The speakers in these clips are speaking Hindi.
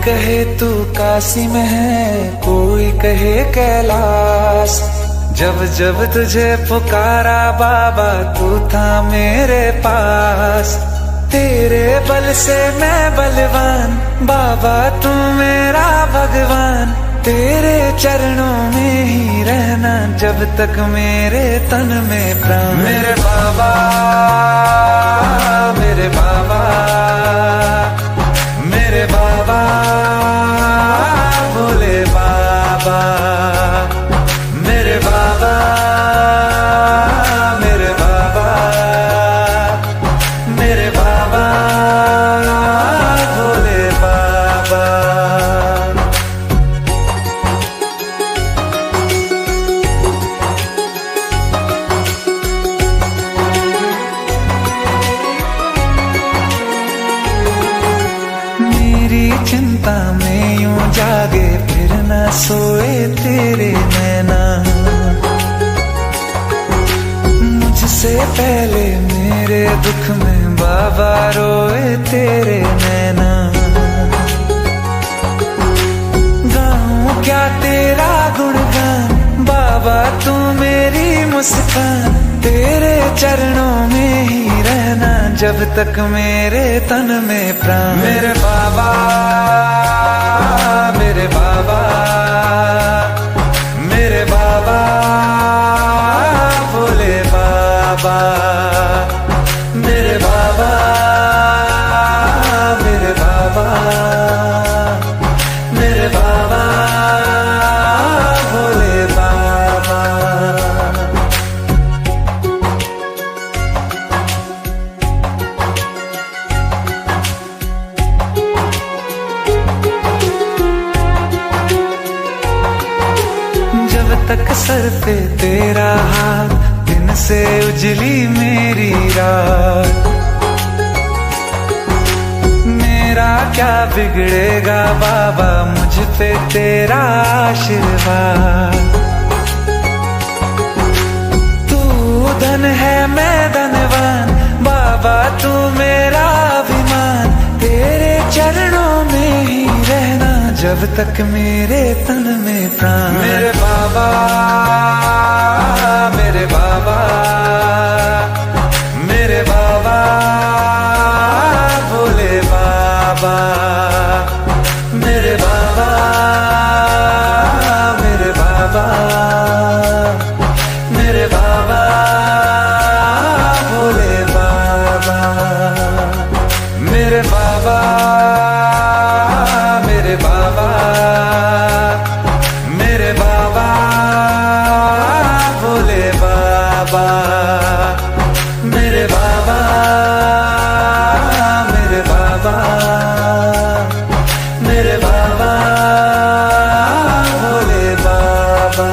कहे तू काशी में है, कोई कहे कैलाश। जब जब तुझे पुकारा बाबा तू था मेरे पास। तेरे बल से मैं बलवान, बाबा तू मेरा भगवान। तेरे चरणों में ही रहना जब तक मेरे तन में प्राण। मेरे बाबा, मेरे बाबा, मेरे बाबा, भोले बाबा। मेरे बाबा, मेरे बाबा, मेरे बाबा, भोले बाबा। मेरी चिंता में यूं जागे फिर न सोए तेरे नैना। मुझसे पहले मेरे दुख में बाबा रोए तेरे नैना। गाऊं क्या तेरा गुणगान, बाबा तू मेरी मुस्कान। तेरे चरणों में ही रहना जब तक मेरे तन में प्राण। मेरे बाबा, मेरे बाबा, मेरे बाबा, भोले बाबा। मेरे बाबा, मेरे बाबा, मेरे बाबा, भोले बाबा। जब तक सर पे तेरा हाथ, दिन से उजली मेरी रात। मेरा क्या बिगड़ेगा बाबा, मुझ पे तेरा आशीर्वाद। तू धन है मैं धनवान, बाबा तू मेरा अभिमान। तेरे चरणों में ही रहना जब तक मेरे तन में प्राण। मेरे बाबा, मेरे बाबा, मेरे बाबा, भोले बाबा। मेरे बाबा, मेरे बाबा, मेरे बाबा, भोले बाबा। मेरे बाबा, मेरे बाबा, मेरे बाबा, भोले बाबा। मेरे बाबा, मेरे बाबा, मेरे बाबा, भोले बाबा।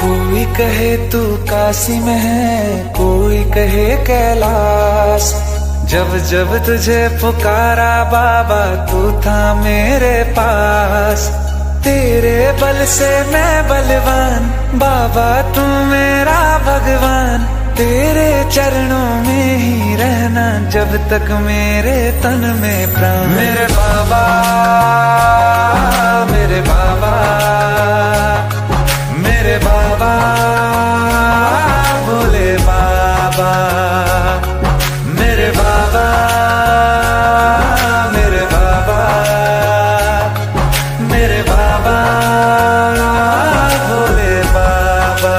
कोई कहे तू काशी में है, कोई कहे कैलाश। जब जब तुझे पुकारा बाबा तू था मेरे पास। तेरे बल से मैं बलवान, बाबा तू मेरा भगवान। तेरे चरणों में ही रहना जब तक मेरे तन में प्राण। मेरे बाबा, मेरे बाबा, मेरे बाबा, भोले बाबा। मेरे बाबा, मेरे बाबा, मेरे बाबा, भोले बाबा।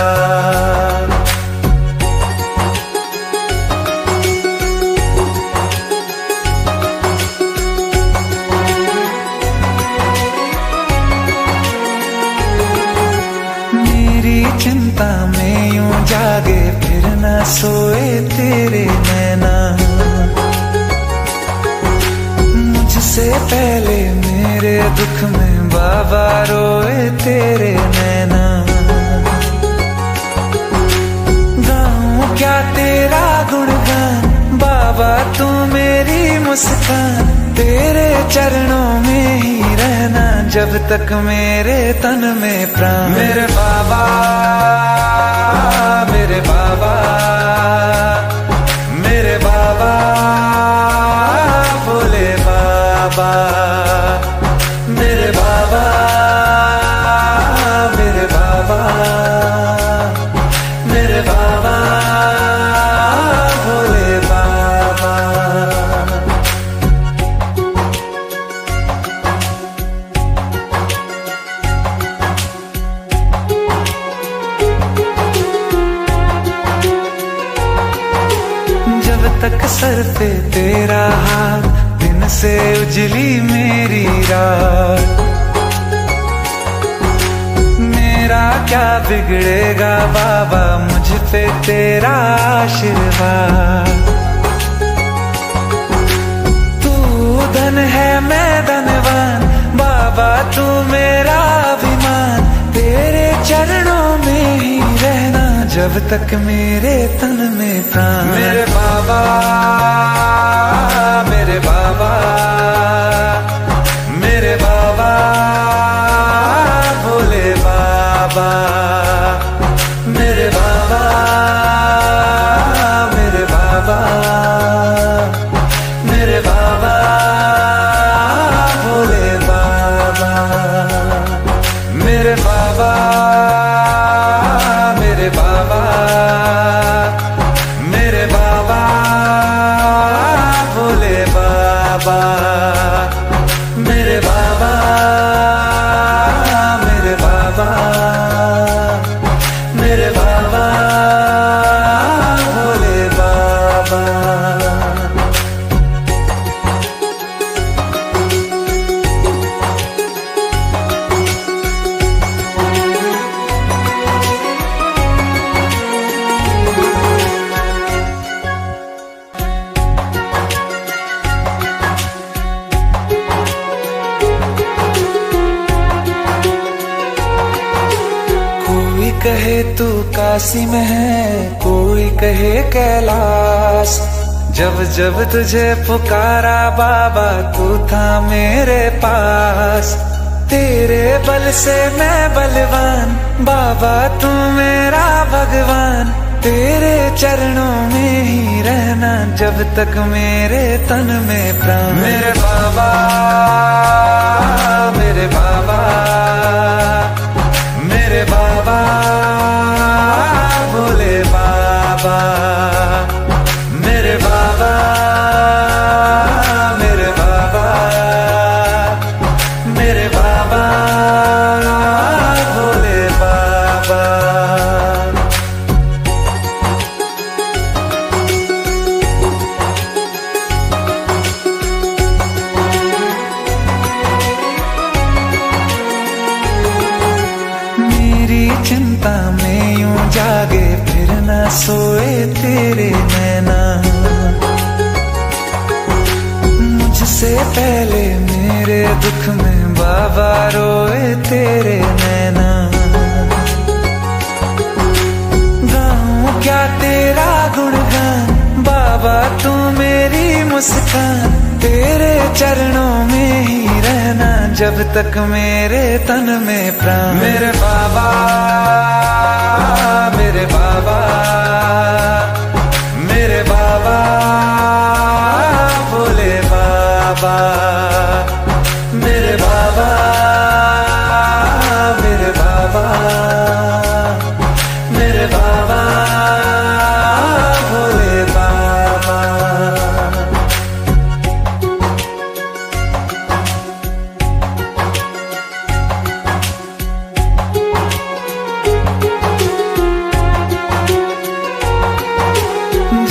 चिंता में यूं जागे फिर न सोए तेरे नैना। मुझसे पहले मेरे दुख में बाबा रोए तेरे नैना। क्या तेरा गुणगान बाबा, तू मेरी मुस्कान, तेरे चरणों में ही रहना जब तक मेरे तन में प्राण। मेरे बाबा, मेरे बाबा, मेरे बाबा, भोले बाबा, मेरे बाबा, मेरे बाबा, मेरे बाबा, भोले बाबा। जब तक सर पे तेरा हाथ, दिन से उजली मेरी रात, मेरा क्या बिगड़ेगा बाबा, मुझ पे तेरा आशीर्वाद। तू धन है मैं धनवान बाबा, तू मेरा अभिमान, तेरे चरणों में ही रहना जब तक मेरे तन में प्राण। मेरे बाबा, मेरे बाबा, मेरे बाबा, भोले बाबा, मेरे बाबा, मेरे बाबा, मेरे बाबा, भोले बाबा, मेरे बाबा, मेरे बाबा, मेरे बाबा, भोले बाबा, मेरे बाबा, मेरे बाबा, मेरे बाबा, भोले बाबा। कोई कहे तू काशी में है, कोई कहे कैलाश, जब जब तुझे पुकारा बाबा तू था मेरे पास। तेरे बल से मैं बलवान बाबा, तू मेरा भगवान, तेरे चरणों में ही रहना जब तक मेरे तन में प्राण। मेरे बाबा, मेरे बाबा, मेरे बाबा, भोले बाबा, मेरे बाबा, मेरे बाबा, मेरे बाबा, भोले बाबा। मेरी चिंता में यूं जागे फिर न सोए तेरे नैना, मुझसे पहले मेरे दुख में बाबा रोए तेरे नैना। गाऊं क्या तेरा गुणगान बाबा, तू मेरी मुस्कान, तेरे चरणों में ही रहना जब तक मेरे तन में प्राण। मेरे बाबा, मेरे बाबा, मेरे बाबा, भोले बाबा, मेरे बाबा, मेरे बाबा, मेरे बाबा, भोले बाबा।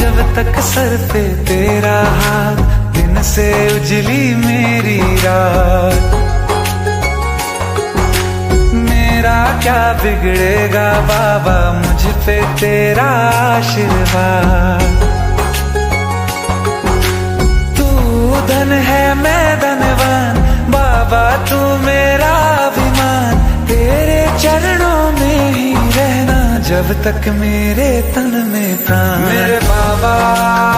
जब तक सर पे तेरा हाथ, दिन से उजली मेरी रात, मेरा क्या बिगड़ेगा बाबा, मुझ पे तेरा आशीर्वाद। तू धन है मैं धनवान बाबा, तू मेरा अभिमान, तेरे चरणों में ही रहना जब तक मेरे तन में प्राण। मेरे बाबा